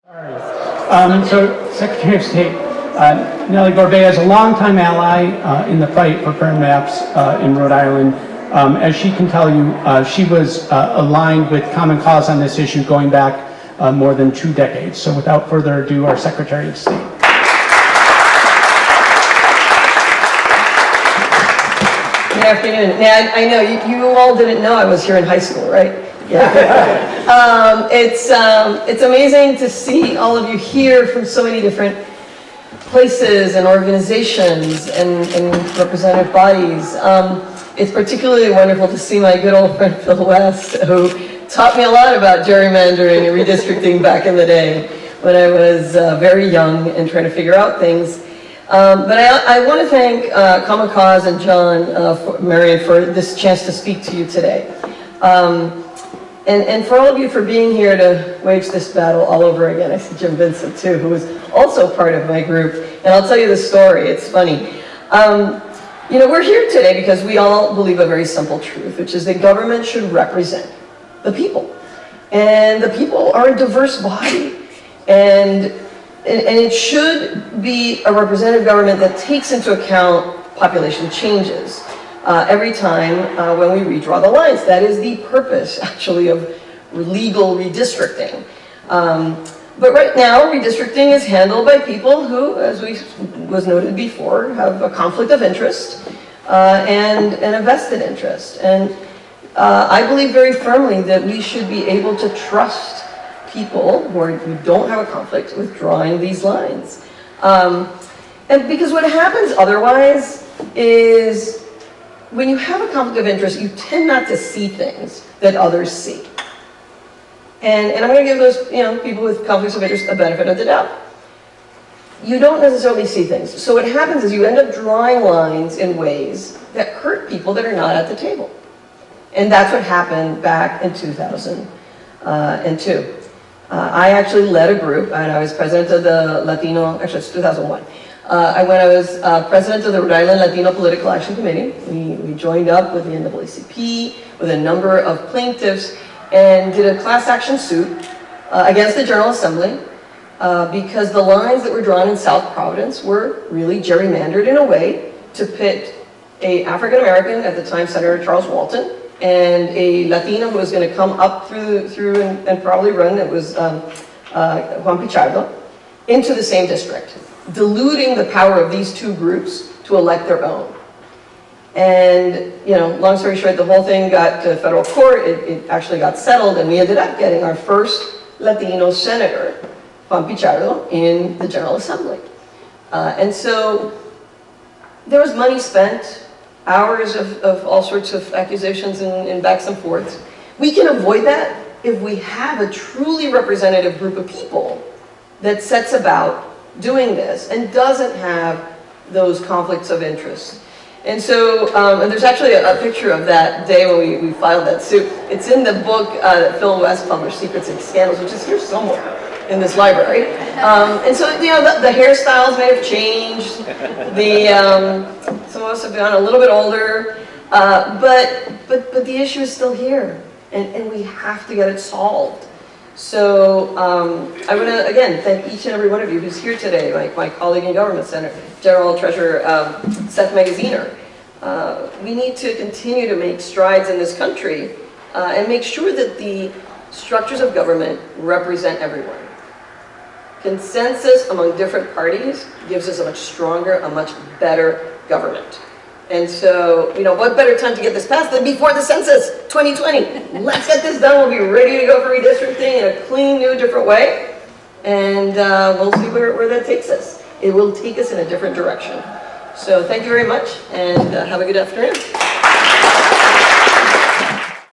So, Secretary of State Nellie Gorbea is a longtime ally in the fight for current maps in Rhode Island. As she can tell you, she was aligned with Common Cause on this issue going back more than 2 decades. So without further ado, our Secretary of State. Good afternoon. Now, I know you all didn't know I was here in high school, right? Yeah. It's amazing to see all of you here from so many different places and organizations and representative bodies. It's particularly wonderful to see my good old friend Phil West, who taught me a lot about gerrymandering and redistricting back in the day when I was very young and trying to figure out things. But I want to thank Common Cause and John Marion for this chance to speak to you today. And for all of you for being here to wage this battle all over again. I see Jim Vincent too, who is also part of my group. And I'll tell you the story, it's funny. You know, we're here today because we all believe a very simple truth, which is that government should represent the people. And the people are a diverse body. And it should be a representative government that takes into account population changes. Every time when we redraw the lines. That is the purpose, actually, of legal redistricting. But right now, redistricting is handled by people who, as was noted before, have a conflict of interest and a vested interest. And I believe very firmly that we should be able to trust people who don't have a conflict with drawing these lines. And because what happens otherwise is, when you have a conflict of interest, you tend not to see things that others see. And I'm going to give those people with conflicts of interest a benefit of the doubt. You don't necessarily see things. So what happens is you end up drawing lines in ways that hurt people that are not at the table. And that's what happened back in 2002. I actually led a group, and I was president of the Latino, actually it's 2001. When I was president of the Rhode Island Latino Political Action Committee, we joined up with the NAACP, with a number of plaintiffs, and did a class action suit against the General Assembly because the lines that were drawn in South Providence were really gerrymandered in a way to pit a African American, at the time Senator Charles Walton, and a Latino who was going to come up through and probably run, it was Juan Pichardo, into the same district, diluting the power of these two groups to elect their own. And, long story short, the whole thing got to federal court. It actually got settled, and we ended up getting our first Latino senator, Juan Pichardo, in the General Assembly. And so there was money spent, hours of all sorts of accusations and backs and forths. We can avoid that if we have a truly representative group of people that sets about doing this and doesn't have those conflicts of interest. And so, and there's actually a picture of that day when we filed that suit. It's in the book that Phil West published, Secrets and Scandals, which is here somewhere in this library. And so, the hairstyles may have changed. Some of us have gotten a little bit older, but the issue is still here, and we have to get it solved. So I want to, again, thank each and every one of you who's here today, like my colleague in Government Center, General Treasurer Seth Magaziner. We need to continue to make strides in this country and make sure that the structures of government represent everyone. Consensus among different parties gives us a much stronger, a much better government. And so, what better time to get this passed than before the census, 2020. Let's get this done. We'll be ready to go for redistricting in a clean, new, different way. And we'll see where that takes us. It will take us in a different direction. So thank you very much, and have a good afternoon.